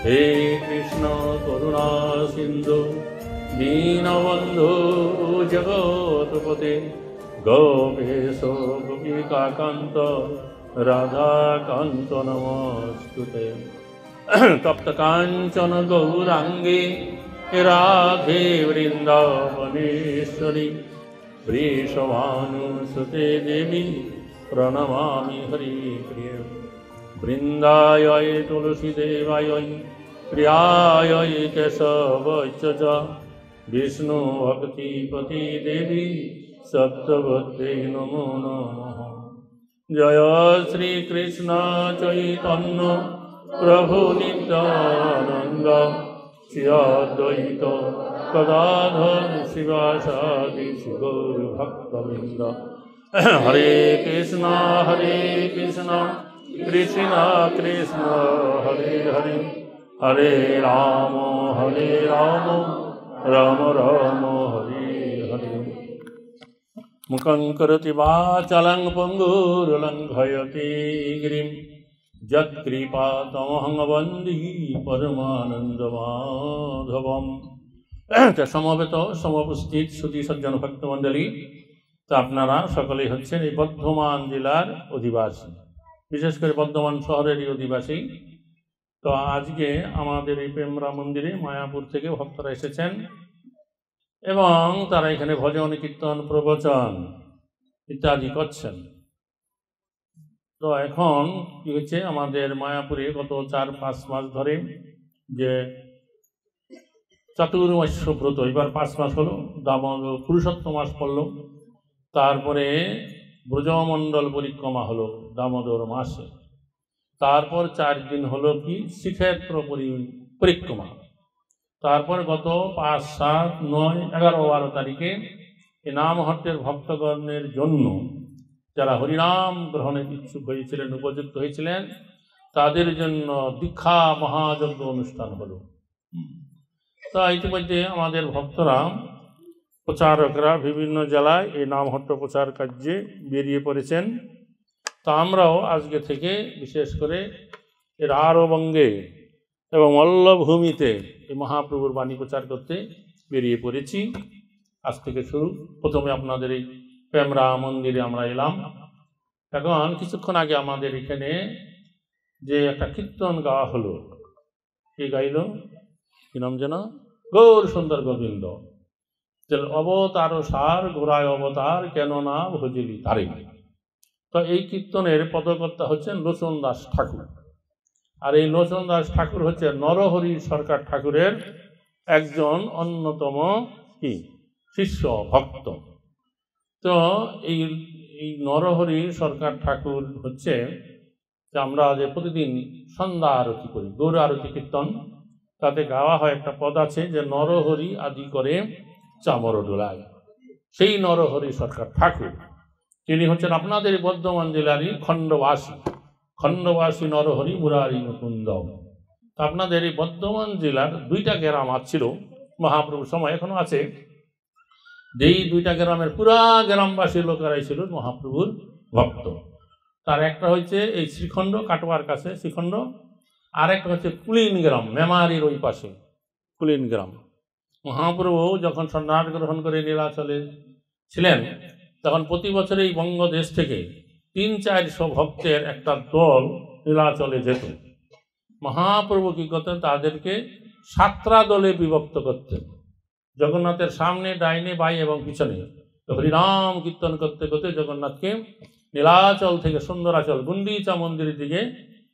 हे कृष्ण करुणा सिंधु दीनबंधु जगत्पते गोपेश गोपिकाकांत राधाकांत नमस्तुते। तप्त कांचन गौरांगे राधे वृंदावनेश्वरी वृषभानुसुते देवी प्रणमामि हरिप्रिय। वृंदाय तुलसीदेवाय प्रियाय केशवाय च विष्णु भक्तिपति देवी सत्यवत्यै नमो नमः। जय श्री कृष्ण चैतन्य प्रभु नित्यानंद श्री अद्वैत गदाधर शिवासादि गौर भक्तवृंद। हरे कृष्ण कृष्ण कृष्ण हरे हरे हरे राम राम राम हरे हरे। मुखं करोति वाचालं पङ्गुर्लङ्घयति गिरिं यत्कृपातमहं वन्दे परमानन्दमाधवम्। সমবেত সমুপস্থিত সুধী সজ্জন ভক্তমণ্ডলী, তো আপনারা সকলেই হচ্ছেন এই বর্ধমান জেলার অধিবাসী, বিশেষ করে বর্ধমান শহরেরই অধিবাসী। তো আজকে আমাদের এই প্রেমরা মন্দিরে মায়াপুর থেকে ভক্তরা এসেছেন এবং তারা এখানে ভজন কীর্তন প্রবচন ইত্যাদি করছেন। তো এখন কি হচ্ছে, আমাদের মায়াপুরে গত 4-5 মাস ধরে যে চাতুর্মাস্য ব্রত, এবার 5 মাস হলো, দামোদর পুরুষোত্তম মাস পড়ল, তারপরে ব্রজমণ্ডল পরিক্রমা হলো দামোদর মাসে, তারপর 4 দিন হলো কি শ্রীক্ষেত্র পরিক্রমা, তারপর গত 5, 7, 9, 11, 12 তারিখে এই নামহট্টের ভক্তগণের জন্য যারা হরিনাম গ্রহণের ইচ্ছুক হয়েছিলেন, উপযুক্ত হয়েছিলেন, তাদের জন্য দীক্ষা মহাযজ্ঞ অনুষ্ঠান হলো। তা ইতিমধ্যে আমাদের ভক্তরা, প্রচারকরা বিভিন্ন জেলায় এই নামহট্ট প্রচার কার্যে বেরিয়ে পড়েছেন। তা আমরাও আজকে থেকে বিশেষ করে এর আরবঙ্গে এবং মল্লভূমিতে এই মহাপ্রভুর বাণী প্রচার করতে বেরিয়ে পড়েছি। আজ থেকে শুরু। প্রথমে আপনাদের এই প্রেমরা মন্দিরে আমরা এলাম। এখন কিছুক্ষণ আগে আমাদের এখানে যে একটা কীর্তন গাওয়া হলো, কে গাইল, কি নাম যেন, গৌর সুন্দর গোবিন্দ। অবতার সার গোড়ায় অবতার কেন না ভজিলি তারে। তো এই কীর্তনের পদকর্তা হচ্ছেন লোচন দাস ঠাকুর। আর এই লোচন দাস ঠাকুর হচ্ছে নরহরি সরকার ঠাকুরের একজন অন্যতম কি শিষ্য ভক্ত। তো এই নরহরি সরকার ঠাকুর হচ্ছে যে আমরা যে প্রতিদিন সন্ধ্যা আরতি করি, গৌর আরতি কীর্তন, তাতে গাওয়া হয় একটা পদ আছে যে নরহরি আদি করে চামর ডোলায়। সেই নরহরি সরকার ঠাকুর তিনি হচ্ছেন আপনাদের বর্ধমান জেলারই খণ্ডবাসী নরহরি মুরারি মুকুন্দ। আপনাদের এই বর্ধমান জেলার 2টা গ্রাম ছিল মহাপ্রভুর সময়, এখনো আছে। যেই 2টা গ্রামের পুরা গ্রামবাসী লোকেরাই ছিল মহাপ্রভুর ভক্ত। তার একটা হচ্ছে এই শ্রীখণ্ড, কাটোয়ার কাছে শ্রীখণ্ড, আর একটা হচ্ছে কুলিন গ্রাম, মেমারির ওই পাশে কুলিন গ্রাম। মহাপ্রভু যখন সন্ন্যাস গ্রহণ করে নীলাচলে ছিলেন, তখন প্রতি বছর এই বঙ্গদেশ থেকে 300-400 ভক্তের একটা দল নীলাচলে যেত। মহাপ্রভু কি করতেন, তাদেরকে 7টা দলে বিভক্ত করতেন। জগন্নাথের সামনে, ডাইনে, বাই এবং পিছনে হরিনাম কীর্তন করতে করতে জগন্নাথকে নীলাচল থেকে সুন্দরাচল গুন্ডিচা মন্দিরের দিকে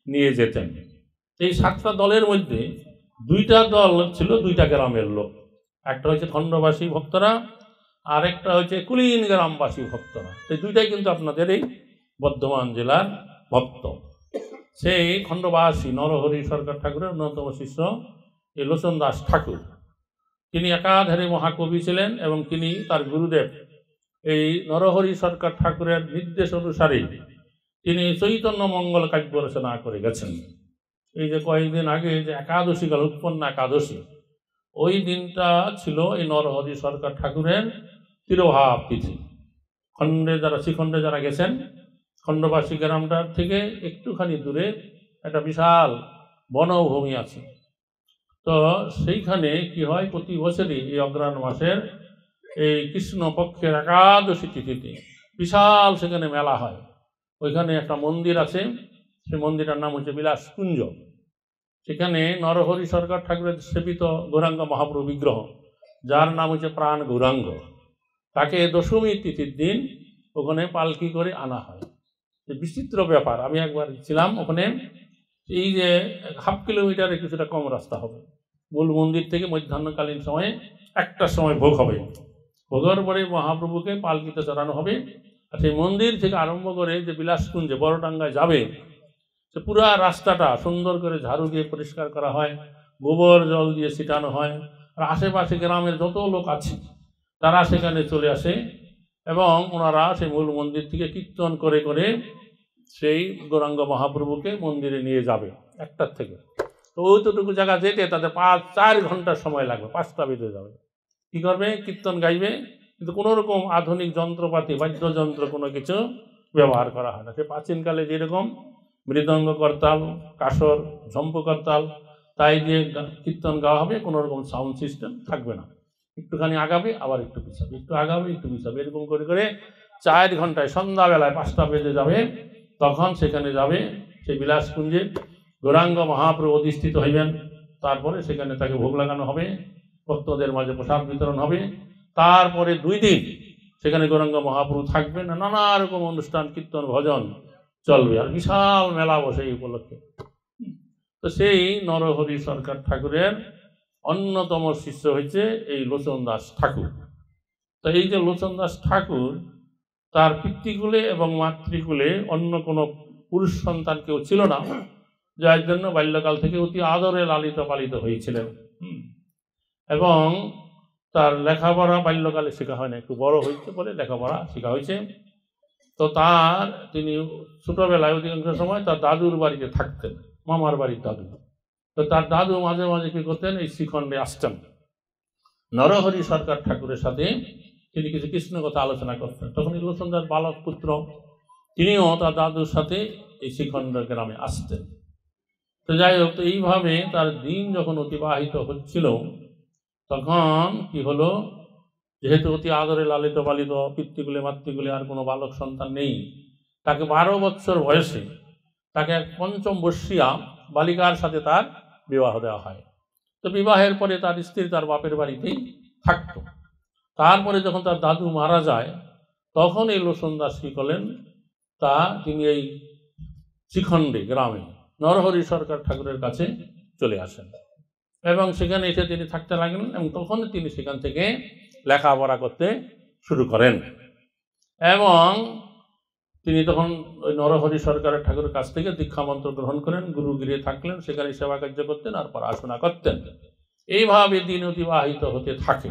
নিয়ে যেতেন। এই 7টা দলের মধ্যে 2টা দল ছিল 2টা গ্রামের লোক। একটা হচ্ছে খণ্ডবাসী ভক্তরা, আর একটা হচ্ছে কুলিন গ্রামবাসী ভক্তরা। এই 2টাই কিন্তু আপনাদের এই বর্ধমান জেলার ভক্ত। সেই খণ্ডবাসী নরহরি সরকার ঠাকুরের অন্যতম শিষ্য এই লোচন দাস ঠাকুর। তিনি একাধারে মহাকবি ছিলেন এবং তিনি তার গুরুদেব এই নরহরি সরকার ঠাকুরের নির্দেশ অনুসারে তিনি চৈতন্য মঙ্গল কাব্য রচনা করে গেছেন। এই যে কয়েকদিন আগে যে একাদশী গেল, উৎপন্ন একাদশী, ওই দিনটা ছিল এই নরহরি সরকার ঠাকুরের তিরোভাব তিথি। শ্রীখণ্ডে যারা গেছেন, খণ্ডবাসী গ্রামটার থেকে একটুখানি দূরে একটা বিশাল বনভূমি আছে, তো সেইখানে কি হয়, প্রতি বছরই এই অগ্রহায়ণ মাসের এই কৃষ্ণপক্ষের একাদশী তিথিতে বিশাল সেখানে মেলা হয়। ওইখানে একটা মন্দির আছে, সেই মন্দিরের নাম হচ্ছে বিলাসকুঞ্জ। সেখানে নরহরি সরকার ঠাকুরের সেবিত গৌরাঙ্গ মহাপ্রভু বিগ্রহ, যার নাম হচ্ছে প্রাণ গৌরাঙ্গ, তাকে দশমী তিথির দিন ওখানে পালকি করে আনা হয়। বিচিত্র ব্যাপার। আমি একবার ছিলাম ওখানে, এই যে 1/2 কিলোমিটারের কিছুটা কম রাস্তা হবে মূল মন্দির থেকে। মধ্যাহ্নকালীন সময়ে একটার সময় ভোগ হবে, ভোগের পরে মহাপ্রভুকে পালকিতে চড়ানো হবে। আর সেই মন্দির থেকে আরম্ভ করে যে বিলাসকুঞ্জে বড়ডাঙ্গায় যাবে, সে পুরা রাস্তাটা সুন্দর করে ঝাড়ু দিয়ে পরিষ্কার করা হয়, গোবর জল দিয়ে ছিটানো হয়। আর আশেপাশে গ্রামের যত লোক আছে তারা সেখানে চলে আসে এবং ওনারা সেই মূল মন্দির থেকে কীর্তন করে করে সেই গৌরাঙ্গ মহাপ্রভুকে মন্দিরে নিয়ে যাবে 1টার থেকে। তো ওইটুকু জায়গা যেতে তাদের 4 ঘন্টা সময় লাগবে, 5টা বেজে যাবে। কী করবে? কীর্তন গাইবে, কিন্তু কোনো রকম আধুনিক যন্ত্রপাতি বাদ্যযন্ত্র কোনো কিছু ব্যবহার করা হয় না। সে প্রাচীনকালে যেরকম মৃদঙ্গ করতাল, কাসর, ঝম্পু করতাল, তাই দিয়ে কীর্তন গাওয়া হবে, কোনো রকম সাউন্ড সিস্টেম থাকবে না। একটুখানি আগাবে, আবার একটু পিছাবে, একটু আগাবে, একটু পিছাবে, এরকম করে করে 4 ঘন্টায় সন্ধ্যাবেলায় 5টা বেজে যাবে, তখন সেখানে যাবে সেই বিলাসকুঞ্জে গৌরাঙ্গ মহাপ্রভু অধিষ্ঠিত হইবেন। তারপরে সেখানে তাকে ভোগ লাগানো হবে, ভক্তদের মাঝে প্রসাদ বিতরণ হবে। তারপরে 2 দিন সেখানে গৌরাঙ্গ মহাপ্রভু থাকবেন, নানা রকম অনুষ্ঠান, কীর্তন, ভজন চলবে, আর বিশাল মেলা বসে এই উপলক্ষে। তো সেই নরহরি সরকার ঠাকুরের অন্যতম শিষ্য হয়েছে এই লোচন দাস ঠাকুর। তো এই যে লোচন দাস ঠাকুর, তার পিতৃকুলে এবং মাতৃকুলে অন্য কোনো পুরুষ সন্তান কেউ ছিল না, যার জন্য বাল্যকাল থেকে অতি আদরে লালিত পালিত হয়েছিলেন। এবং তার লেখাপড়া বাল্যকালে শেখা হয় না, একটু বড় হয়েছে বলে লেখাপড়া শেখা হয়েছে। তো তিনি ছোটবেলায় অধিকাংশ সময় তার দাদুর বাড়িতে থাকতেন, মামার বাড়ির দাদু। তো তার দাদু মাঝে মাঝে কি করতেন, এই শ্রীখণ্ডে আসতেন, নরহরি সরকার ঠাকুরের সাথে তিনি কিছু কৃষ্ণ কথা আলোচনা করতেন। তখন এই লোচন দাস বালক পুত্র, তিনিও তার দাদুর সাথে এই শ্রীখণ্ড গ্রামে আসতেন। তো যাই হোক, তো এইভাবে তার দিন যখন অতিবাহিত হচ্ছিল, তখন কি হলো, যেহেতু অতি আদরে লালিত পালিত, পিতৃকুলে মাতৃকুলে আর কোনো বালক সন্তান নেই, তাকে 12 বছর বয়সে তাকে এক পঞ্চম বর্ষীয়া বালিকার সাথে তার বিবাহ দেওয়া হয়। তো বিবাহের পরে তার স্ত্রী তার বাপের বাড়িতেই থাকত। তারপরে যখন তার দাদু মারা যায়, তখন এই লোচন দাস কী করলেন, তিনি এই শ্রীখণ্ডে গ্রামে নরহরি সরকার ঠাকুরের কাছে চলে আসেন এবং সেখানে এসে তিনি থাকতে লাগলেন। এবং তখন তিনি সেখান থেকে লেখাপড়া করতে শুরু করেন এবং তিনি তখন ওই নরহরি সরকারের ঠাকুরের কাছ থেকে দীক্ষামন্ত্র গ্রহণ করেন, গুরুগৃহে থাকলেন, সেখানে সেবা কার্য করতেন আর পড়াশোনা করতেন। এইভাবে দিন অতিবাহিত হতে থাকে।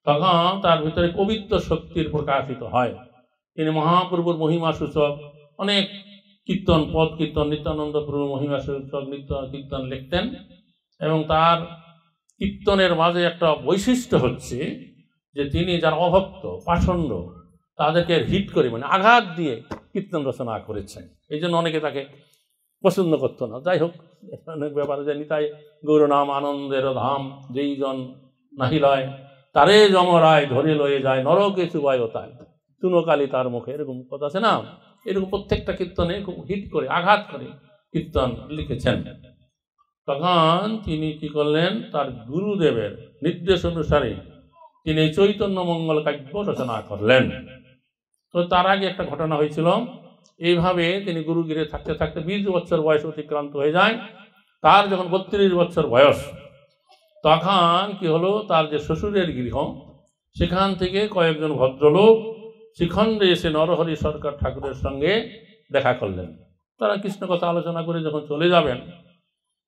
তখন তার ভিতরে কবিত্ব শক্তির প্রকাশিত হয়। তিনি মহাপ্রভুর মহিমা সূচক অনেক কীর্তন, পদ কীর্তন, নিত্যানন্দ প্রভুর মহিমা সূচক নিত্য কীর্তন লিখতেন। এবং তার কীর্তনের মাঝে একটা বৈশিষ্ট্য হচ্ছে যে তিনি যারা অভক্ত, পাষণ্ড, তাদেরকে হিট করে, মানে আঘাত দিয়ে কীর্তন রচনা করেছেন। এই জন্য অনেকে তাকে পছন্দ করতো না। যাই হোক, অনেক ব্যাপারে জানি, তাই গৌরনাম আনন্দের ধাম, যেই জন নাহি লয় তারে যমরায় ধরে লয়ে যায়, নরকে চুবায় তাই তুনকালি তার মুখে, এরকম কথা আছে না। এরকম প্রত্যেকটা কীর্তনে খুব হিট করে, আঘাত করে কীর্তন লিখেছেন। তখন তিনি কি করলেন, তার গুরুদেবের নির্দেশ অনুসারে তিনি চৈতন্য মঙ্গল কাব্য রচনা করলেন। তো তার আগে একটা ঘটনা হয়েছিল, এইভাবে তিনি গুরুগৃহে থাকতে থাকতে 20 বছর বয়স অতিক্রান্ত হয়ে যায়। তার যখন 32 বছর বয়স, তখন কি হলো, তার যে শ্বশুরের গৃহ, সেখান থেকে কয়েকজন ভদ্রলোক শ্রীখণ্ডে এসে নরহরি সরকার ঠাকুরের সঙ্গে দেখা করলেন। তারা কৃষ্ণ কথা আলোচনা করে যখন চলে যাবেন,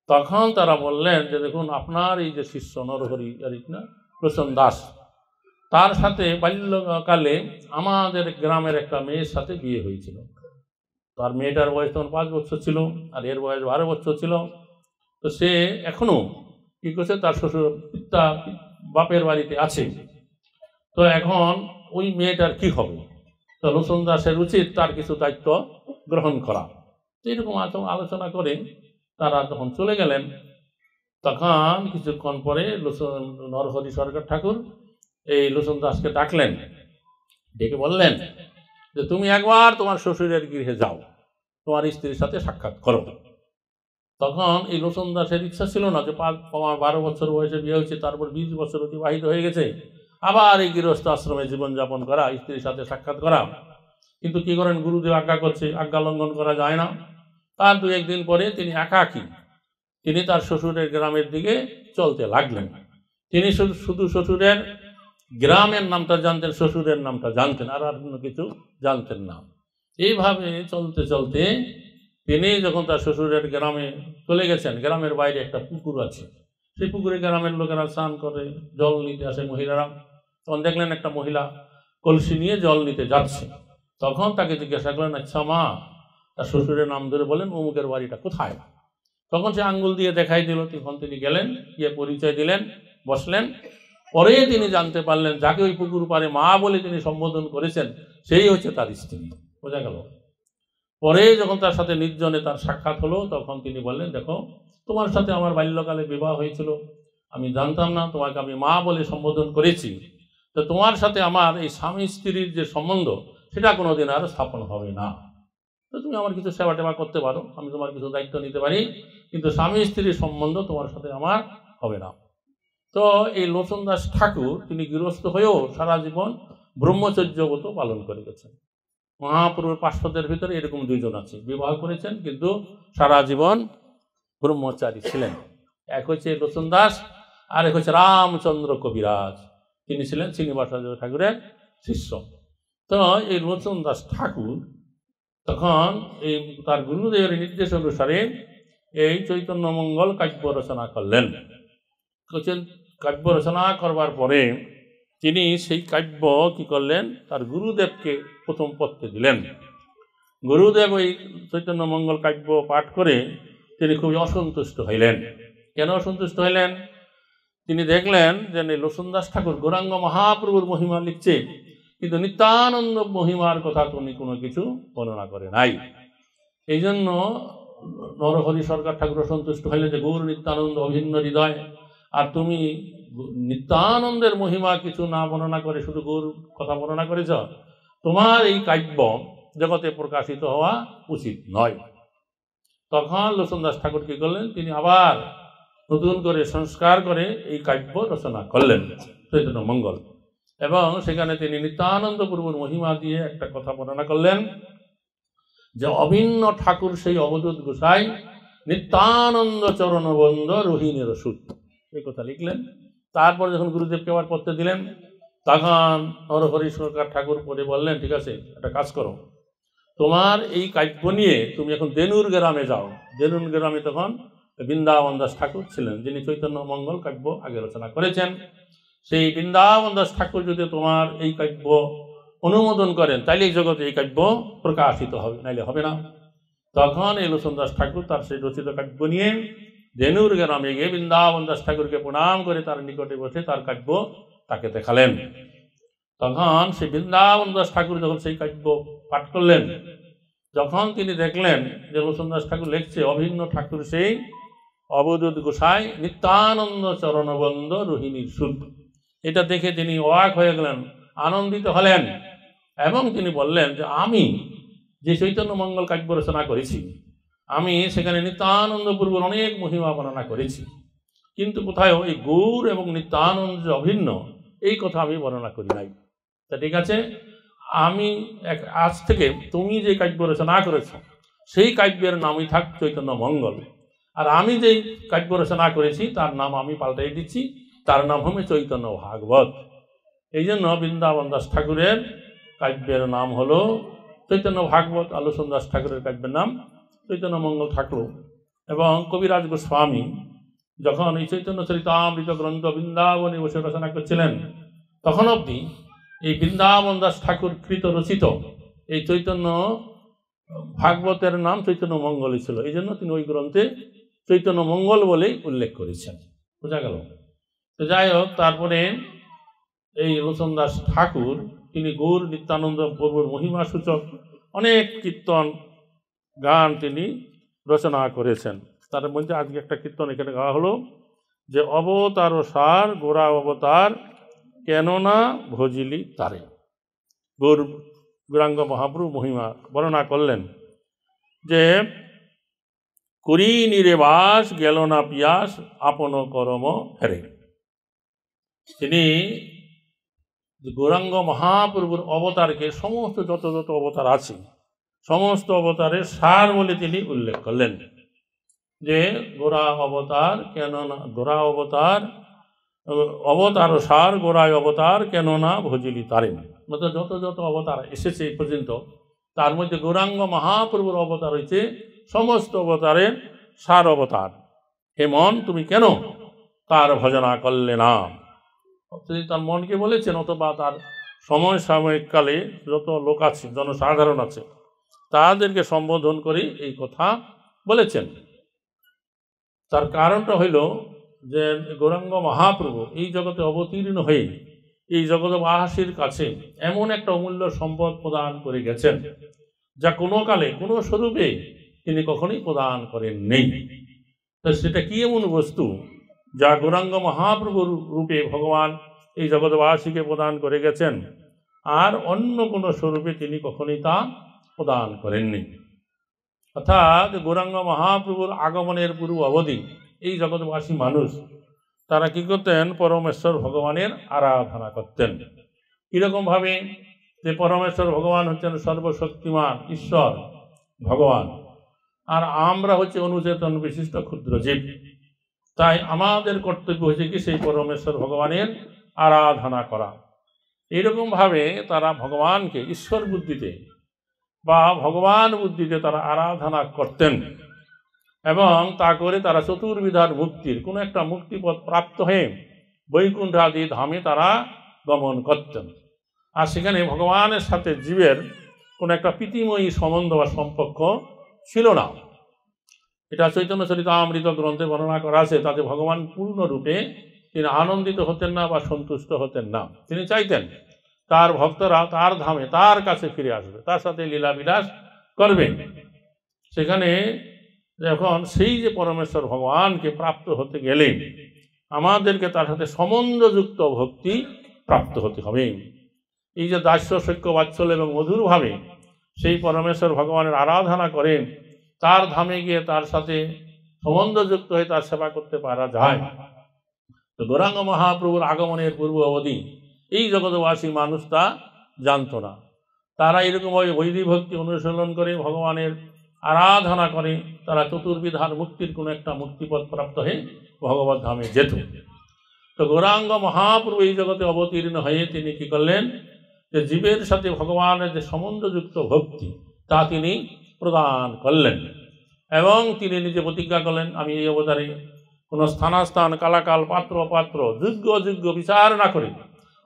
তখন তারা বললেন যে দেখুন, আপনার এই যে শিষ্য নরহরি লোচন দাস, তার সাথে বাল্যকালে আমাদের গ্রামের একটা মেয়ের সাথে বিয়ে হয়েছিল। তার মেয়েটার বয়স তখন 5 বছর ছিল, আর এর বয়স 12 বছর ছিল। তো সে এখনো কি করছে, তার শ্বশুর বাপের বাড়িতে আছে। তো এখন ওই মেয়েটার কি হবে? তো লোচন দাসের উচিত তার কিছু দায়িত্ব গ্রহণ করা। তো এরকম আলোচনা করে তারা তখন চলে গেলেন। তখন কিছুক্ষণ পরে নরহরি সরকার ঠাকুর এই লোচন দাসকে ডাকলেন, ডেকে বললেন যে তুমি একবার তোমার শ্বশুরের গৃহে যাও, তোমার স্ত্রীর সাথে সাক্ষাৎ করো। তখন এই লোচন দাসের ইচ্ছা ছিল না যে 12 বছর বয়সে বিয়ে হয়েছে, তারপর 20 বছর অতিবাহিত হয়ে গেছে, আবার এই গৃহস্থ আশ্রমে জীবনযাপন করা, স্ত্রীর সাথে সাক্ষাৎ করা। কিন্তু কি করেন, গুরুদেব আজ্ঞা করছে, আজ্ঞা লঙ্ঘন করা যায় না। তার 2-1 দিন পরে তিনি একাকী তিনি তার শ্বশুরের গ্রামের দিকে চলতে লাগলেন। তিনি শুধু শ্বশুরের গ্রামের নামটা জানতেন, শ্বশুরের নামটা জানতেন, আর অন্য কিছু জানতেন না। এইভাবে চলতে চলতে তিনি যখন তার শ্বশুরের গ্রামে চলে গেছেন, গ্রামের বাইরে একটা পুকুর আছে, সেই পুকুরে গ্রামের লোকেরা স্নান করে, জল নিতে আসে মহিলারা। তখন দেখলেন একটা মহিলা কলসি নিয়ে জল নিতে যাচ্ছে। তখন তাকে জিজ্ঞাসা করলেন, আচ্ছা মা, তার শ্বশুরের নাম ধরে বলেন, অমুকের বাড়িটা কোথায়? তখন সে আঙ্গুল দিয়ে দেখাই দিল। তখন তিনি গেলেন, গিয়ে পরিচয় দিলেন, বসলেন। পরে তিনি জানতে পারলেন যাকে ওই পুকুর পাড়ে মা বলে তিনি সম্বোধন করেছেন সেই হচ্ছে তার স্ত্রী। বোঝা গেল। পরে যখন তার সাথে নির্জনে তার সাক্ষাৎ হলো, তখন তিনি বললেন, দেখো তোমার সাথে আমার বাল্যকালে বিবাহ হয়েছিল, আমি জানতাম না, তোমাকে আমি মা বলে সম্বোধন করেছি, তো তোমার সাথে আমার এই স্বামী স্ত্রীর যে সম্বন্ধ সেটা কোনোদিন আর স্থাপন হবে না। তো তুমি আমার কিছু সেবা টেবা করতে পারো, আমি তোমার কিছু দায়িত্ব নিতে পারি, কিন্তু স্বামী স্ত্রীর সম্বন্ধ তোমার সাথে আমার হবে না। তো এই লোচন দাস ঠাকুর তিনি গৃহস্থ হয়েও সারা জীবন ব্রহ্মচর্যব্রত পালন করে গেছেন। মহাপুরুর পার্শ্বদের ভিতরে এরকম 2 জন আছে, বিবাহ করেছেন কিন্তু সারা জীবন ব্রহ্মচারী ছিলেন। এক হচ্ছে লোচন দাস, আর এক হচ্ছে রামচন্দ্র কবিরাজ, তিনি ছিলেন শ্রীনিবাসাচার্য ঠাকুরের শিষ্য। তো এই লোচন দাস ঠাকুর তখন এই তার গুরুদেবের নির্দেশ অনুসারে এই চৈতন্য মঙ্গল কাব্য রচনা করলেন। কাব্য রচনা করবার পরে তিনি সেই কাব্য কি করলেন, তার গুরুদেবকে প্রথম পড়তে দিলেন। গুরুদেব ওই চৈতন্য মঙ্গল কাব্য পাঠ করে তিনি খুবই অসন্তুষ্ট হইলেন। কেন অসন্তুষ্ট হইলেন? তিনি দেখলেন যে লোচন দাস ঠাকুর গৌরাঙ্গ মহাপ্রভুর মহিমা লিখছে, কিন্তু নিত্যানন্দ মহিমার কথা তিনি কোনো কিছু বর্ণনা করে নাই। এই জন্য নরহরি সরকার ঠাকুর অসন্তুষ্ট হইলেন যে গৌর নিত্যানন্দ অভিন্ন হৃদয়, আর তুমি নিত্যানন্দের মহিমা কিছু না বর্ণনা করে শুধু গৌর কথা বর্ণনা করেছ, তোমার এই কাব্য জগতে প্রকাশিত হওয়া উচিত নয়। তখন লোচন দাস ঠাকুর কি করলেন, তিনি আবার নতুন করে সংস্কার করে এই কাব্য রচনা করলেন চৈতন্য মঙ্গল, এবং সেখানে তিনি নিত্যানন্দ প্রভুর মহিমা দিয়ে একটা কথা বর্ণনা করলেন যে অভিন্ন ঠাকুর সেই অবধূত গোসাই, নিত্যানন্দ চরণবন্দ রোহিণীর সুত, এই কথা লিখলেন। তারপর যখন গুরুদেবকে আবার পড়তে দিলেন, তখন নরহরি সরকার ঠাকুর পরে বললেন, ঠিক আছে, একটা কাজ করো, তোমার এই কাব্য নিয়ে তুমি এখন দেনুর গ্রামে যাও। দেনুর গ্রামে তখন বৃন্দাবন দাস ঠাকুর ছিলেন, যিনি চৈতন্য মঙ্গল কাব্য আগে রচনা করেছেন। সেই বৃন্দাবন দাস ঠাকুর যদি তোমার এই কাব্য অনুমোদন করেন, তাইলে এই জগতে এই কাব্য প্রকাশিত হবে, নাইলে হবে না। তখন এই লোচন দাস ঠাকুর তার সেই রচিত কাব্য নিয়ে দেনুর গ্রামে গিয়ে বৃন্দাবন দাস ঠাকুরকে প্রণাম করে তার নিকটে বসে তার কাব্য তাকে দেখালেন। তখন সেই বৃন্দাবন দাস ঠাকুর যখন সেই কাব্য পাঠ করলেন, যখন তিনি দেখলেন যে লোচন দাস ঠাকুর লিখছে অভিন্ন ঠাকুর সেই অবধূত গোসাই, নিত্যানন্দ চরণবন্দ রোহিণীর সুত, এটা দেখে তিনি অবাক হয়ে গেলেন, আনন্দিত হলেন, এবং তিনি বললেন যে আমি যে চৈতন্য মঙ্গল কাব্য রচনা করেছি, আমি সেখানে নিত্যানন্দ প্রভুর অনেক মহিমা বর্ণনা করেছি, কিন্তু কোথায় এই গৌর এবং নিত্যানন্দ যে অভিন্ন এই কথা আমি বর্ণনা করি নাই। তা ঠিক আছে, আমি আজ থেকে তুমি যে কাব্য রচনা করেছ সেই কাব্যের নামই থাক চৈতন্য মঙ্গল, আর আমি যেই কাব্য রচনা করেছি তার নাম আমি পাল্টাই দিচ্ছি, তার নাম হবে চৈতন্য ভাগবত। এই জন্য বৃন্দাবন দাস ঠাকুরের কাব্যের নাম হলো চৈতন্য ভাগবত, আর লোচন দাস ঠাকুরের কাব্যের নাম চৈতন্য মঙ্গল ঠাকুর। এবং কবিরাজ গোস্বামী যখন এই চৈতন্য চরিতামৃত গ্রন্থ বৃন্দাবনে বসে রচনা করছিলেন, তখন অবধি এই বৃন্দাবন দাস ঠাকুর কৃত রচিত এই চৈতন্য ভাগবতের নাম চৈতন্য মঙ্গলই ছিল। এই জন্য তিনি ওই গ্রন্থে চৈতন্য মঙ্গল বলেই উল্লেখ করেছেন। বোঝা গেল? তো যাই হোক, তারপরে এই লোচন দাস ঠাকুর তিনি গৌর নিত্যানন্দ প্রভুর মহিমা সূচক অনেক কীর্তন গান তিনি রচনা করেছেন। তার মধ্যে আজকে একটা কীর্তন এখানে গাওয়া হলো, যে অবতার সার গোরা অবতার কেননা ভজিলি তারে। গৌরাঙ্গ মহাপ্রভু মহিমা বর্ণনা করলেন যে করি নিরেবাস গেল না পিয়াস আপন করম হেরে। তিনি গৌরাঙ্গ মহাপ্রভুর অবতারকে সমস্ত যত যত অবতার আছে সমস্ত অবতারের সার বলে তিনি উল্লেখ করলেন যে গোরা অবতার কেননা গোরা অবতার অবতার সার গোরায় অবতার কেননা ভজিলি তারেন। যত যত অবতার এসেছে এই পর্যন্ত তার মধ্যে গৌরাঙ্গ মহাপ্রভুর অবতার হয়েছে সমস্ত অবতারের সার অবতার। হে মন তুমি কেন তার ভজনা করলে না। তিনি তার মনকে বলেছেন অথবা তার সময় সাময়িককালে যত লোক আছে জনসাধারণ আছে তাদেরকে সম্বোধন করে এই কথা বলেছেন। তার কারণটা হইল যে গৌরাঙ্গ মহাপ্রভু এই জগতে অবতীর্ণ হয়ে এই জগৎবাসীর কাছে এমন একটা অমূল্য সম্পদ প্রদান করে গেছেন যা কোনো কালে কোনো স্বরূপে তিনি কখনোই প্রদান করেন নেই। তো সেটা কি এমন বস্তু যা গৌরাঙ্গ মহাপ্রভুর রূপে ভগবান এই জগৎবাসীকে প্রদান করে গেছেন আর অন্য কোনো স্বরূপে তিনি কখনোই তা প্রদান করেননি। অর্থাৎ গৌরাঙ্গ মহাপ্রভুর আগমনের পূর্ব অবধি এই জগৎবাসী মানুষ তারা কি করতেন পরমেশ্বর ভগবানের আরাধনা করতেন। কীরকমভাবে যে পরমেশ্বর ভগবান হচ্ছেন সর্বশক্তিমান ঈশ্বর ভগবান আর আমরা হচ্ছে অনুচেতন বিশিষ্ট ক্ষুদ্র জীব। তাই আমাদের কর্তব্য হচ্ছে কি সেই পরমেশ্বর ভগবানের আরাধনা করা। এইরকমভাবে তারা ভগবানকে ঈশ্বর বুদ্ধিতে বা ভগবান বুদ্ধিতে তারা আরাধনা করতেন এবং তা করে তারা চতুর্বিধার মুক্তির কোনো একটা মুক্তিপথ প্রাপ্ত হয়ে বৈকুণ্ঠ আদি ধামে তারা গমন করতেন। আর সেখানে ভগবানের সাথে জীবের কোনো একটা প্রীতিময়ী সম্বন্ধ বা সম্পর্ক ছিল না। এটা চৈতন্য চরিতামৃত গ্রন্থে বর্ণনা করা আছে। তাতে ভগবান পূর্ণরূপে তিনি আনন্দিত হতেন না বা সন্তুষ্ট হতেন না। তিনি চাইতেন তার ভক্তরা তার ধামে তার কাছে ফিরে আসবে, তার সাথে লীলাবিলাস করবেন। সেখানে যখন সেই যে পরমেশ্বর ভগবানকে প্রাপ্ত হতে গেলে আমাদেরকে তার সাথে সম্বন্ধযুক্ত ভক্তি প্রাপ্ত হতে হবে। এই যে দাস্য সখ্য বাৎসল্য এবং মধুরভাবে সেই পরমেশ্বর ভগবানের আরাধনা করেন তার ধামে গিয়ে তার সাথে সম্বন্ধযুক্ত হয়ে তার সেবা করতে পারা যায়। তো গৌরাঙ্গ মহাপ্রভুর আগমনের পূর্ব অবধি এই জগৎবাসী মানুষ তা জানত না। তারা এরকমভাবে বৈদিক ভক্তি অনুশীলন করে ভগবানের আরাধনা করে তারা চতুর্বিধার মুক্তির কোনো একটা মুক্তিপথ প্রাপ্ত হয়ে ভগবত ধামে যেত। তো গৌরাঙ্গ মহাপ্রভু এই জগতে অবতীর্ণ হয়ে তিনি কি করলেন যে জীবের সাথে ভগবানের যে সম্বন্ধযুক্ত ভক্তি তা তিনি প্রদান করলেন এবং তিনি নিজে প্রতিজ্ঞা করলেন আমি এই অবতারে কোনো স্থানাস্থান কালাকাল পাত্র অপাত্র যোগ্য অযোগ্য বিচার না করে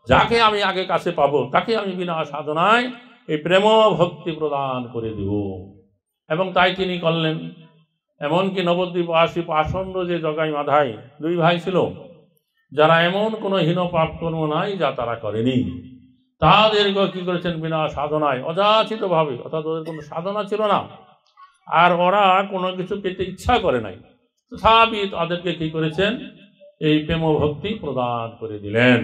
যাকে আমি আগে কাছে পাবো তাকে আমি বিনা সাধনায় এই প্রেম ভক্তি প্রদান করে দেব। এবং তাই তিনি করলেন। এমনকি নবদ্বীপবাসী পাষণ্ড যে জগাই মাধাই দুই ভাই ছিল যারা এমন কোনো হীন পাপ কর্ম নাই যা তারা করেনি, তাদেরকে কি করেছেন বিনা সাধনায় অযাচিতভাবে, অর্থাৎ ওদের কোনো সাধনা ছিল না আর ওরা কোনো কিছু পেতে ইচ্ছা করে নাই, তথাপি তাদেরকে কি করেছেন এই প্রেম ভক্তি প্রদান করে দিলেন।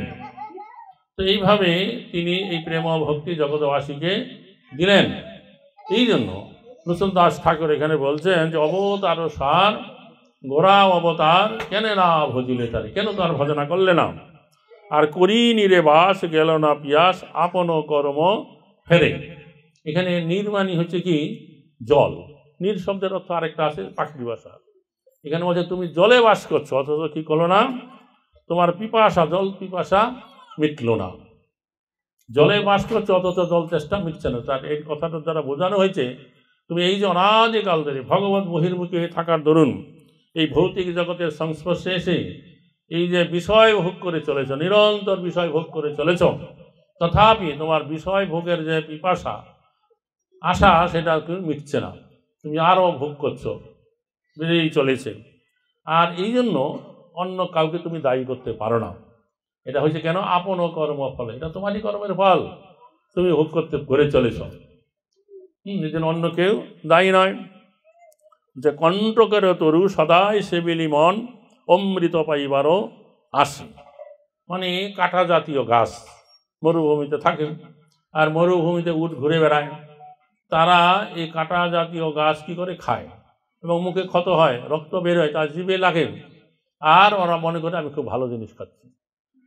তো এইভাবে তিনি এই প্রেম ভক্তি জগৎবাসীকে দিলেন। এই জন্য নৃসিংহদাস ঠাকুর এখানে বলছেন যে অবতার সার গোরা অবতার কেন না ভজিলে তারে, কেন তার ভজনা করলে না। আর করি নিরে বাস গেল না পিয়াস আপন কর্ম ফেরে। এখানে নির্মাণী হচ্ছে কি জল, নির শব্দের অর্থ আরেকটা আছে পাখির ভাষা। এখানে বলছে তুমি জলে বাস করছো অথচ কি করলো না, তোমার পিপাসা জল পিপাসা মিটলো না। জলে বাস করছো অথচ জল চেষ্টা মিটছে না। তার এই কথাটা দ্বারা বোঝানো হয়েছে তুমি এই যে অনাদিকাল ধরে ভগবত বহির্মুখী হয়ে থাকার দরুন এই ভৌতিক জগতের সংস্পর্শে এসে এই যে বিষয় ভোগ করে চলেছ, নিরন্তর বিষয় ভোগ করে চলেছ, তথাপি তোমার বিষয় ভোগের যে পিপাসা আশা সেটা মিটছে না, তুমি আরও ভোগ করছো, বেড়েই চলেছে। আর এই জন্য অন্য কাউকে তুমি দায়ী করতে পারো না। এটা হচ্ছে কেন আপন কর্ম ফলে, এটা তোমারই কর্মের ফল, তুমি ভোগ করতে করে চলেছ। এই জন্য অন্য কেউ দায়ী নয়। যে কণ্টকের তরু সদাই সেবিলি মন অমৃত পাইবারও আসে, মানে কাঁটা জাতীয় গাছ মরুভূমিতে থাকে, আর মরুভূমিতে উট ঘুরে বেড়ায়, তারা এই কাঁটা জাতীয় গাছ কি করে খায় এবং মুখে ক্ষত হয়, রক্ত বের হয়, তার জিভে লাগে, আর ওরা মনে করে আমি খুব ভালো জিনিস খাচ্ছি।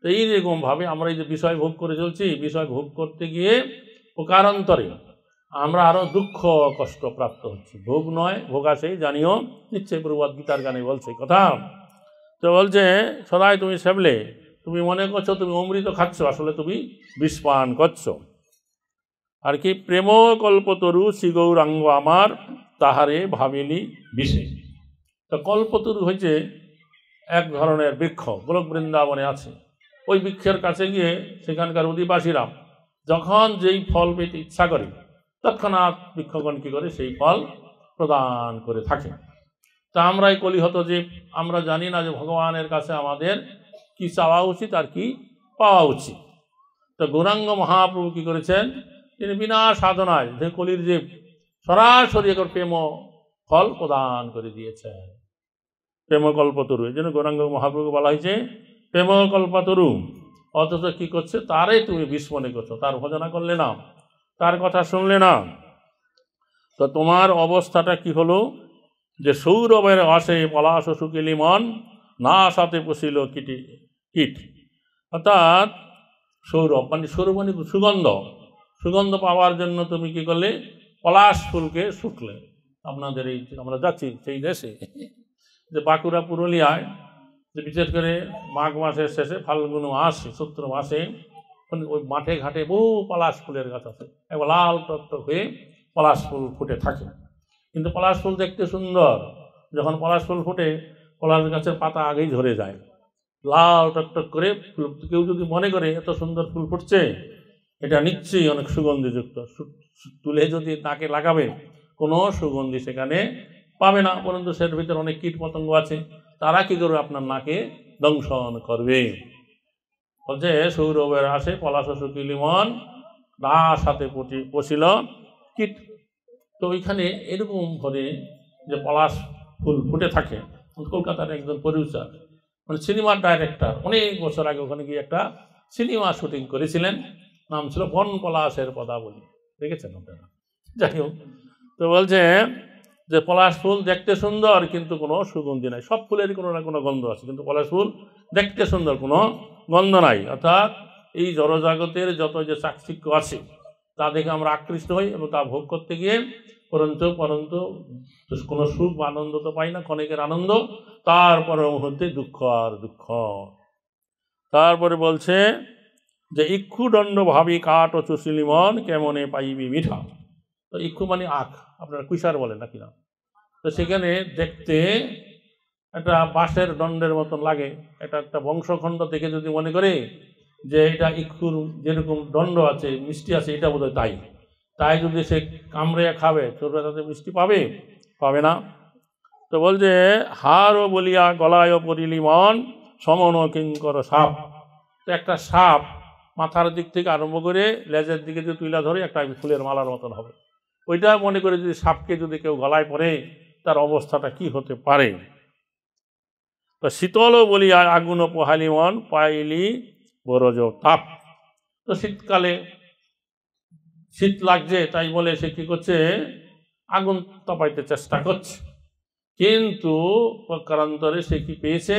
তো এইরকমভাবে আমরা এই যে বিষয় ভোগ করে চলছি, বিষয় ভোগ করতে গিয়ে প্রকারান্তরে আমরা আরও দুঃখ কষ্ট প্রাপ্ত হচ্ছি। ভোগ নয় ভোগ আসেই জানিও, নিশ্চয়ই প্রভুপাদ গীতার গানে বলছে কথা। তো বলছে সদাই তুমি সেবলে, তুমি মনে করছো তুমি অমৃত খাচ্ছ, আসলে তুমি বিষ পান করছো। আর কি, প্রেম কল্পতরু শ্রী গৌরাঙ্গ আমার, তাহারে ভাবিলি বিষে। তো কল্পতরু হচ্ছে এক ধরনের বৃক্ষ, গোলক বৃন্দাবনে আছে। ওই বৃক্ষের কাছে গিয়ে সেখানকার অধিবাসীরা যখন যেই ফল পেতে ইচ্ছা করে তৎক্ষণাৎ বৃক্ষগণ কী করে সেই ফল প্রদান করে থাকে। তা আমরা এই কলিহত যে আমরা জানি না যে ভগবানের কাছে আমাদের কি চাওয়া উচিত আর কি পাওয়া উচিত। তো গৌরাঙ্গ মহাপ্রভু কী করেছেন, তিনি বিনা সাধনায় যে কলির যে সরাসরি একর প্রেম ফল প্রদান করে দিয়েছেন, প্রেমকল্পতরু। এই জন্য গৌরাঙ্গ মহাপ্রভু বলা হয়েছে প্রেমকল্পতরু। অথচ কি করছে, তারে তুমি বিষ মনে করছো, তার ভজনা করলে না, তার কথা শুনলে না। তো তোমার অবস্থাটা কি হলো, যে সৌরভের আসে পলাশ শুকিলি মন, না সাথে পুষিল কীট। অর্থাৎ সৌরভ মানে সৌরভ মানে সুগন্ধ, সুগন্ধ পাওয়ার জন্য তুমি কি করলে, পলাশ ফুলকে শুকলে। আপনাদের এই আমরা যাচ্ছি সেই দেশে, যে বাঁকুড়া পুরুলিয়ায়, যে বিশেষ করে মাঘ মাসের শেষে ফাল্গুন মাস চৈত্র মাসে ওই মাঠে ঘাটে বহু পলাশ ফুলের গাছ আছে, একবার লাল টকটক হয়ে পলাশ ফুল ফুটে থাকে। কিন্তু পলাশ ফুল দেখতে সুন্দর, যখন পলাশ ফুল ফুটে পলাশ গাছের পাতা আগেই ঝরে যায়, লাল টকটক করে। কেউ যদি মনে করে এত সুন্দর ফুল ফুটছে, এটা নিশ্চয়ই অনেক সুগন্ধিযুক্ত, তুলে যদি নাকে লাগাবে কোনো সুগন্ধি সেখানে পাবে না, পরন্তু সের ভিতরে অনেক কীট পতঙ্গ আছে, তারা কি করবে, আপনার নাকে দংশন করবে। বলছে সৌরভের আসে পলাশ শুকিলি মন, না সাথে পশিল কীট। তো ওইখানে এরকম করে যে পলাশ ফুল ফুটে থাকে, কলকাতার একজন প্রডিউসার মানে সিনেমার ডাইরেক্টর অনেক বছর আগে ওখানে গিয়ে একটা সিনেমা শুটিং করেছিলেন, নাম ছিল বন পলাশের পদাবলী, দেখেছেন আপনারা? যাই হোক, তো বলছে যে পলাশ ফুল দেখতে সুন্দর কিন্তু কোনো সুগন্ধি নাই। সব ফুলেরই কোনো না কোনো গন্ধ আছে, কিন্তু পলাশ ফুল দেখতে সুন্দর, কোনো গন্ধ নাই। অর্থাৎ এই জড়জগতের যত যে চাকচিক্য আছে তা দেখে আমরা আকৃষ্ট হই এবং তা ভোগ করতে গিয়ে পরন্তু কোনো সুখ বা আনন্দ তো পাই না, ক্ষণিকের আনন্দ, তারপরে মুহূর্তে দুঃখ আর দুঃখ। তারপরে বলছে যে ইক্ষু দণ্ড ভাবি কাঠ ও চুষিলি মন, কেমনে পাইবি মিঠা। তো ইক্ষু মানে আখ, আপনারা কুইসার বলেন নাকি না? তো সেখানে দেখতে একটা বাঁশের দণ্ডের মতন লাগে, এটা একটা বংশখণ্ড দেখে যদি মনে করে যে এটা ইক্ষুর যেরকম দণ্ড আছে মিষ্টি আছে, এটা বোধহয় তাই যদি সে কামড়ে খাবে চোরবে, তাতে মিষ্টি পাবে না। তো বলছে হারও বলিয়া গলায় পড়িলি মন, সমন কিঙ্কর সাপ। তো একটা সাপ মাথার দিক থেকে আরম্ভ করে লেজের দিকে যদি তুইলা ধরে একটা ফুলের মালার মতন হবে, ওইটা মনে করে যদি সাপকে যদি কেউ গলায় পড়ে তার অবস্থাটা কি হতে পারে। তো শীতল বলিয়া আগুন পোহালি মন, পাইলি বরজ তাপ। তো শীতকালে শীত লাগছে তাই বলে সে কি করছে, আগুন তাপাইতে চেষ্টা করছে, কিন্তু প্রকারান্তরে সে কি পেয়েছে,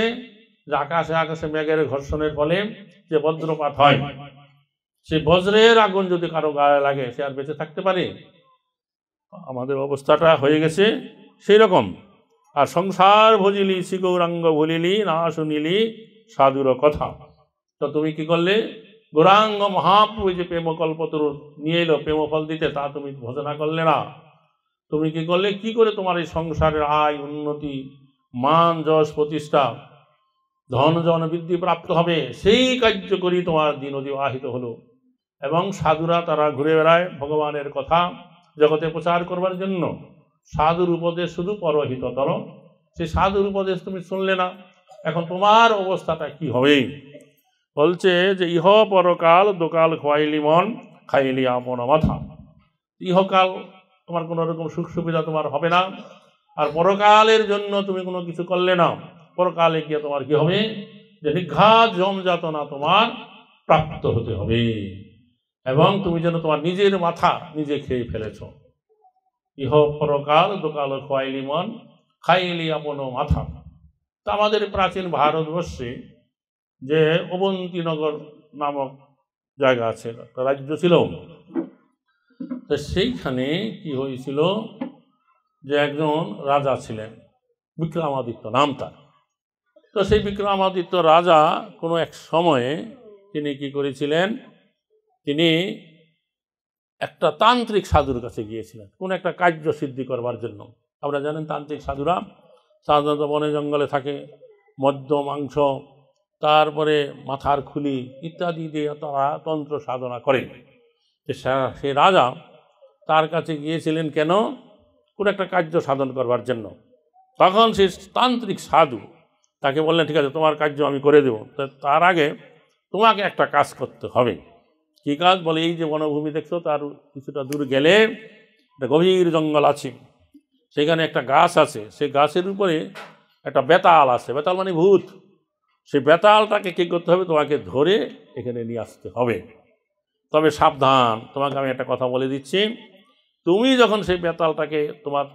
যে আকাশে মেঘের ঘর্ষণের ফলে যে বজ্রপাত হয়, সে বজ্রের আগুন যদি কারো গায়ে লাগে সে আর বেঁচে থাকতে পারে? আমাদের অবস্থাটা হয়ে গেছে সেই রকম। আর সংসার ভজিলি শ্রী গৌরাঙ্গ ভুলিলি, না শুনিলি সাধুর কথা। তো তুমি কি করলে, গৌরাঙ্গ মহাপ্রভু যে প্রেমকল্পতরু নিয়ে এলো প্রেমফল দিতে, তা তুমি ভজনা করলে না। তুমি কি করলে, কি করে তোমার এই সংসারের আয় উন্নতি, মান যশ প্রতিষ্ঠা, ধন জন বৃদ্ধি প্রাপ্ত হবে, সেই কার্য করি তোমার দিন অতিবাহিত হলো। এবং সাধুরা তারা ঘুরে বেড়ায় ভগবানের কথা জগতে প্রচার করবার জন্য। সাধুর উপদেশ শুধু পরহিততর, সেই সাধুর উপদেশ তুমি শুনলে না, এখন তোমার অবস্থাটা কি হবে? বলছে যে ইহ পরকাল দোকাল খোয়াইলি মন, খাইলি আপন মাথা। ইহকাল তোমার কোনো রকম সুখ সুবিধা তোমার হবে না, আর পরকালের জন্য তুমি কোনো কিছু করলে না, পরকালে গিয়ে তোমার কি হবে, যে নিঘাত যমযাতনা তোমার প্রাপ্ত হতে হবে, এবং তুমি যেন তোমার নিজের মাথা নিজে খেয়ে ফেলেছ। ইহ পরকাল দোকাল খোয়াইলি মন, খাইলি আপন মাথা। তা আমাদের প্রাচীন ভারতবর্ষে যে অবন্তীনগর নামক জায়গা আছে, রাজ্য ছিল, তো সেইখানে কি হয়েছিল, যে একজন রাজা ছিলেন, বিক্রমাদিত্য নাম তার। তো সেই বিক্রমাদিত্য রাজা কোনো এক সময়ে তিনি কি করেছিলেন, তিনি একটা তান্ত্রিক সাধুর কাছে গিয়েছিলেন কোন একটা কার্য সিদ্ধি করবার জন্য। আপনারা জানেন তান্ত্রিক সাধুরা সাধারণত বনে জঙ্গলে থাকে, মদ্য মাংস, তারপরে মাথার খুলি ইত্যাদি দিয়ে তারা তন্ত্র সাধনা করেন। সে রাজা তার কাছে গিয়েছিলেন কেন, কোন একটা কার্য সাধন করবার জন্য। তখন সে তান্ত্রিক সাধু তাকে বললেন, ঠিক আছে তোমার কার্য আমি করে দেব, তার আগে তোমাকে একটা কাজ করতে হবে। কী কাজ বলে, এই যে বনভূমি দেখছো তার কিছুটা দূর গেলে একটা গভীর জঙ্গল আছে, সেখানে একটা গাছ আছে, সেই গাছের উপরে একটা বেতাল আছে, বেতাল মানে ভূত। সেই বেতালটাকে কী করতে হবে, তোমাকে ধরে এখানে নিয়ে আসতে হবে। তবে সাবধান, তোমাকে আমি একটা কথা বলে দিচ্ছি, তুমি যখন সেই বেতালটাকে তোমার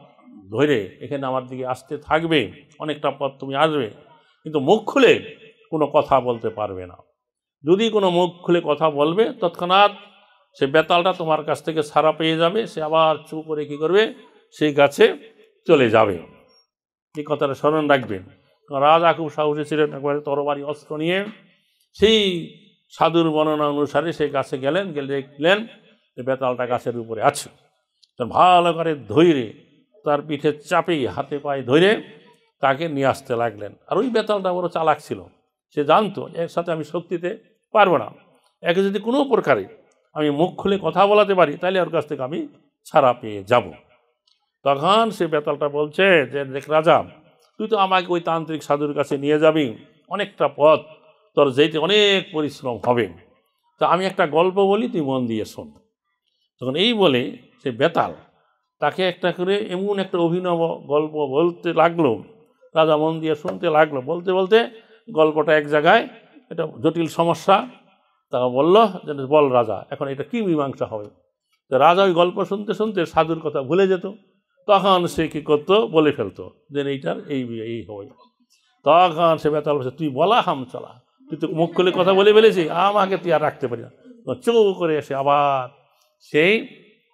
ধরে এখানে আমার দিকে আসতে থাকবে, অনেকটা পথ তুমি আসবে, কিন্তু মুখ খুলে কোনো কথা বলতে পারবে না। যদি কোনো মুখ খুলে কথা বলবে, তৎক্ষণাৎ সে বেতালটা তোমার কাছ থেকে ছাড়া পেয়ে যাবে, সে আবার চুপ করে কী করবে, সেই গাছে চলে যাবে। এই কথাটা স্মরণ রাখবেন। রাজা খুব সাহসী ছিলেন, একবারে তরবারি অস্ত্র নিয়ে সেই সাধুর বর্ণনা অনুসারে সেই গাছে গেলেন, গেলে দেখলেন যে বেতালটা গাছের উপরে আছে। তো ভালো করে ধৈরে তার পিঠে চাপেই হাতে পায়ে ধরে তাকে নিয়ে আসতে লাগলেন। আর ওই বেতালটা বড় চালাক ছিল, সে জানতো এর সাথে আমি শক্তিতে পারবো না, একে যদি কোনো প্রকারে আমি মুখ খুলে কথা বলাতে পারি তাহলে ওর কাছ থেকে আমি ছাড়া পেয়ে যাব। তখন সে বেতালটা বলছে যে দেখ রাজা, তুই তো আমাকে ওই তান্ত্রিক সাধুর কাছে নিয়ে যাবি, অনেকটা পথ, তোর যেতে অনেক পরিশ্রম হবে, তা আমি একটা গল্প বলি, তুই মন দিয়ে শোন। তখন এই বলে সে বেতাল তাকে একটা করে এমন একটা অভিনব গল্প বলতে লাগলো, রাজা মন দিয়ে শুনতে লাগলো। বলতে বলতে গল্পটা এক জায়গায় এটা জটিল সমস্যা, তা বলল যে বল রাজা এখন এটা কি মীমাংসা হবে। তো রাজা ওই গল্প শুনতে শুনতে সাধুর কথা ভুলে যেত, তখন সে কী করতো, বলে ফেলতো যে এইটার এই হবে। তখন সে বেতাল বলছে, তুই বলা হাম চলা, তুই তো মুখ খুলে কথা বলে ফেলেছি, আমাকে তুই আর রাখতে পারি না। চৌ করে এসে আবার সেই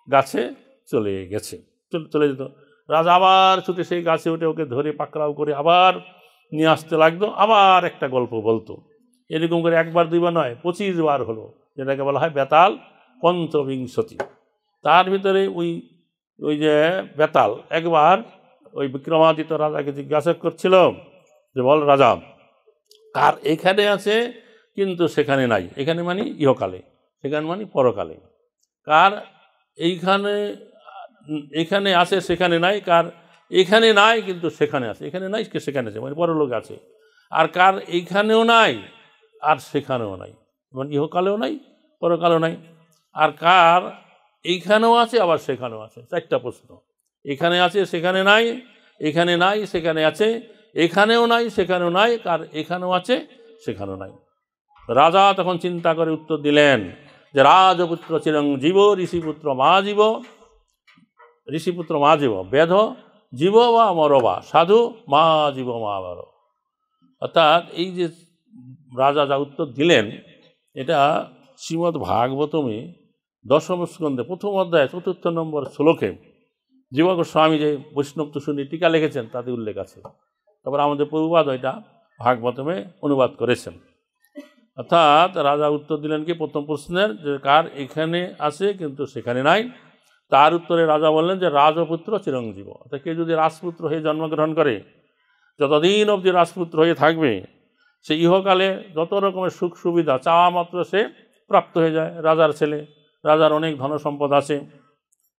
গাছে চলে গেছে, চলে যেত। রাজা আবার ছুটে সেই গাছে উঠে ওকে ধরে পাকড়াও করে আবার নিয়ে আসতে লাগতো, আবার একটা গল্প বলতো। এরকম করে একবার দুইবার নয়, 25 বার হলো, যেটাকে বলা হয় বেতাল পঞ্চবিংশতি। তার ভিতরে ওই যে বেতাল একবার ওই বিক্রমাদিত্য রাজাকে জিজ্ঞাসা করছিল যে বল রাজা, কার এখানে আছে কিন্তু সেখানে নাই, এখানে মানে ইহকালে, সেখানে মানে পরকালে, কার এইখানে আছে সেখানে নাই, কার এখানে নাই কিন্তু সেখানে আছে, এখানে নাই সেখানে আছে মানে পরলোক আছে, আর কার এইখানেও নাই আর সেখানেও নাই, মানে ইহকালেও নাই পরকালেও নাই, আর কার এইখানেও আছে আবার সেখানেও আছে। 4টা প্রশ্ন, এখানে আছে সেখানে নাই, এখানে নাই সেখানে আছে, এখানেও নাই সেখানেও নাই, কার এখানেও আছে সেখানেও নাই। রাজা তখন চিন্তা করে উত্তর দিলেন যে রাজপুত্র চিরঞ্জীব ঋষিপুত্র মা জীব বেদ জীব বা মরবা সাধু মা জীব মা বর। অর্থাৎ এই যে রাজা যা উত্তর দিলেন, এটা শ্রীমদ্ ভাগবতমে 10ম স্কন্ধে 1ম অধ্যায় 4th নম্বর শ্লোকে জীব গোস্বামী যে বৈষ্ণব তুষুনি টিকা লিখেছেন তাতে উল্লেখ আছে। তারপর আমাদের প্রভুপাদ ওইটা ভাগবতমে অনুবাদ করেছেন। অর্থাৎ রাজা উত্তর দিলেন কি প্রথম প্রশ্নের, যে কার এখানে আছে কিন্তু সেখানে নাই, তার উত্তরে রাজা বললেন যে রাজপুত্র চিরঞ্জীব। অর্থাৎ কেউ যদি রাজপুত্র হয়ে জন্মগ্রহণ করে, যতদিন অবধি রাজপুত্র হয়ে থাকবে, সে ইহকালে যত রকমের সুখ সুবিধা চাওয়া মাত্র সে প্রাপ্ত হয়ে যায়। রাজার ছেলে, রাজার অনেক ধনসম্পদ আছে,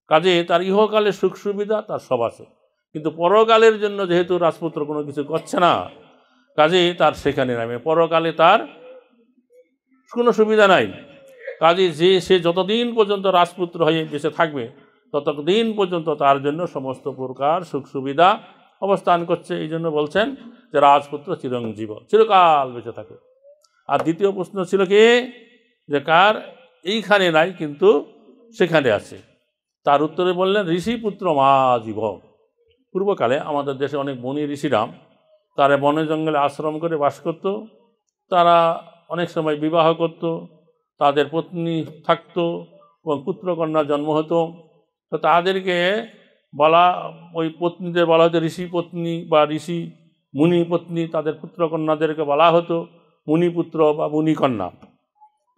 কাজে তার ইহকালে সুখ সুবিধা তার সব আছে, কিন্তু পরকালের জন্য যেহেতু রাজপুত্র কোনো কিছু করছে না, কাজে তার সেখানে নামে পরকালে তার কোনো সুবিধা নাই। কাজে সে যতদিন পর্যন্ত রাজপুত্র হয়ে বেঁচে থাকবে ততদিন পর্যন্ত তার জন্য সমস্ত প্রকার সুখ সুবিধা অবস্থান করছে। এই জন্য বলছেন যে রাজপুত্র চিরঞ্জীব, চিরকাল বেঁচে থাকে। আর দ্বিতীয় প্রশ্ন ছিল কি, যে কার এইখানে নাই কিন্তু সেখানে আছে। তার উত্তরে বললেন ঋষিপুত্র মা জীব। পূর্বকালে আমাদের দেশে অনেক বনি ঋষিরাম তারা বনে জঙ্গলে আশ্রম করে বাস করত। তারা অনেক সময় বিবাহ করত, তাদের পত্নী থাকতো এবং পুত্রকন্যা জন্ম হতো। তো তাদেরকে বলা, ওই পত্নীদের বলা হতো ঋষি পত্নী বা ঋষি মুনি পত্নী, তাদের পুত্রকন্যাদেরকে বলা হতো মুনিপুত্র বা মুনিকন্যা।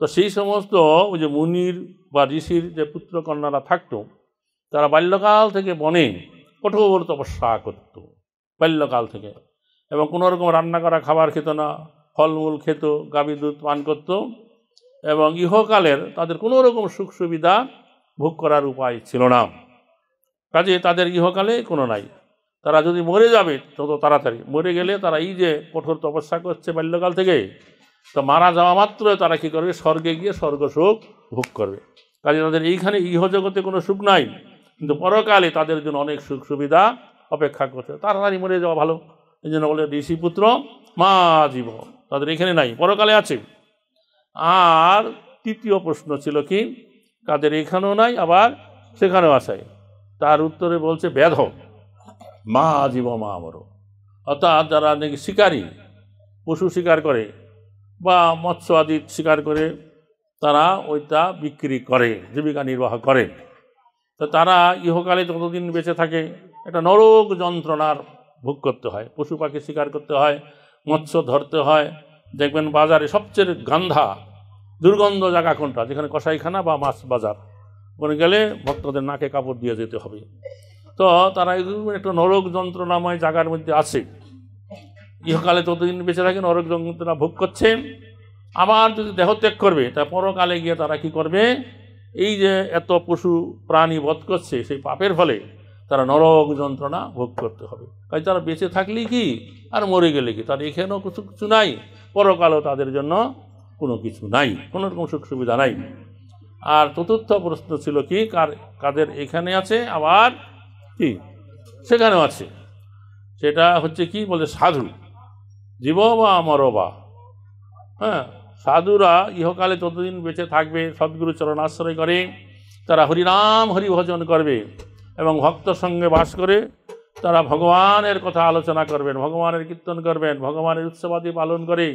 তো সেই সমস্ত ওই যে মুনির বা ঋষির যে পুত্রকন্যারা থাকতো, তারা বাল্যকাল থেকে বনে কঠোর তপস্যা করত, বাল্যকাল থেকে, এবং কোনো রকম রান্না করা খাবার খেত না, ফলমূল খেত, গাভী দুধ পান করত, এবং ইহকালের তাদের কোনো রকম সুখ সুবিধা ভোগ করার উপায় ছিল না। কাজে তাদের ইহকালে কোনো নাই। তারা যদি মরে যাবে তত তাড়াতাড়ি, মরে গেলে তারা এই যে কঠোর তপস্যা করছে বাল্যকাল থেকে, তো মারা যাওয়া মাত্র তারা কী করবে, স্বর্গে গিয়ে স্বর্গ সুখ ভোগ করবে। কাজে তাদের এইখানে ইহজগতে কোনো সুখ নাই, কিন্তু পরকালে তাদের জন্য অনেক সুখ সুবিধা অপেক্ষা করছে। তাড়াতাড়ি মরে যাওয়া ভালো, এই জন্য বলে ঋষিপুত্র মা জীব, তাদের এখানে নাই, পরকালে আছে। আর তৃতীয় প্রশ্ন ছিল কি, কাদের এখানেও নাই আবার সেখানেও আছে। তার উত্তরে বলছে বেধ মা জীব মা আমর। অর্থাৎ যারা নাকি শিকারী, পশু শিকার করে বা মৎস্য আদি শিকার করে, তারা ওইটা বিক্রি করে, জীবিকা নির্বাহ করে। তো তারা ইহকালে যতদিন বেঁচে থাকে একটা নরক যন্ত্রণার ভোগ করতে হয়। পশু পাখি শিকার করতে হয়, মৎস্য ধরতে হয়। দেখবেন বাজারে সবচেয়ে গান্ধা দুর্গন্ধ জায়গা কোনটা, যেখানে কসাইখানা বা মাছ বাজার, ওখানে গেলে ভক্তদের নাকে কাপড় দিয়ে যেতে হবে। তো তারা একটা নরক যন্ত্রণাময় জায়গার মধ্যে আছে, ইহকালে ততদিন বেঁচে থাকে নরক যন্ত্রণা ভোগ করছে। আবার যদি দেহত্যাগ করবে, তা পরকালে গিয়ে তারা কি করবে, এই যে এত পশু প্রাণী বধ করছে সেই পাপের ফলে তারা নরক যন্ত্রণা ভোগ করতে হবে। তাই তারা বেঁচে থাকলেই কি আর মরে গেলে কি, তার এখানেও কিছু নাই, পরকালেও তাদের জন্য কোনো কিছু নাই, কোনো রকম সুখ সুবিধা নাই। আর চতুর্থ প্রশ্ন ছিল কি, কাদের এখানে আছে আবার কি সেখানেও আছে। সেটা হচ্ছে কি বলে, সাধু জীব বা আমর বা। হ্যাঁ, সাধুরা ইহকালে যতদিন বেঁচে থাকবে সদ্গুরু চরণ আশ্রয় করে, তারা হরিনাম হরিভজন করবে এবং ভক্ত সঙ্গে বাস করে তারা ভগবানের কথা আলোচনা করবেন, ভগবানের কীর্তন করবেন, ভগবানের উৎসবাদি পালন করে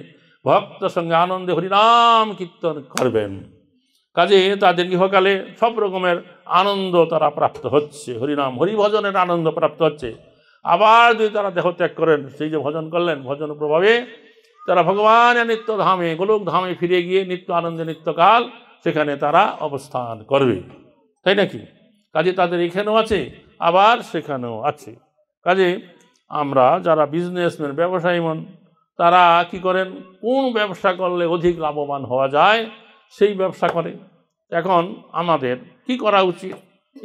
ভক্ত সঙ্গে আনন্দে হরিনাম কীর্তন করবেন। কাজে তাদের ইহকালে সব রকমের আনন্দ তারা প্রাপ্ত হচ্ছে, হরিনাম হরিভজনের আনন্দ প্রাপ্ত হচ্ছে। আবার যদি তারা দেহত্যাগ করেন, সেই যে ভজন করলেন, ভজন প্রভাবে তারা ভগবানের নিত্য ধামে গোলক ধামে ফিরে গিয়ে নিত্য আনন্দে নিত্যকাল সেখানে তারা অবস্থান করবে, তাই নাকি? কাজে তাদের এখানেও আছে আবার সেখানেও আছে। কাজে আমরা যারা বিজনেসম্যান, ব্যবসায়ী মন, তারা কি করেন, কোন ব্যবসা করলে অধিক লাভবান হওয়া যায় সেই ব্যবসা করে। এখন আমাদের কি করা উচিত,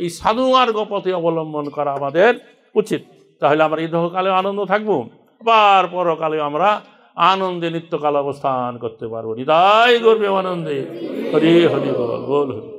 এই সাধু মার্গ পথে অবলম্বন করা আমাদের উচিত। তাহলে আমরা ইহকালেও আনন্দ থাকবো, আবার পরকালেও আমরা আনন্দে নিত্যকাল অবস্থান করতে পারবো। হৃদয় গর্বে আনন্দে হরি হরি বল বল হরি।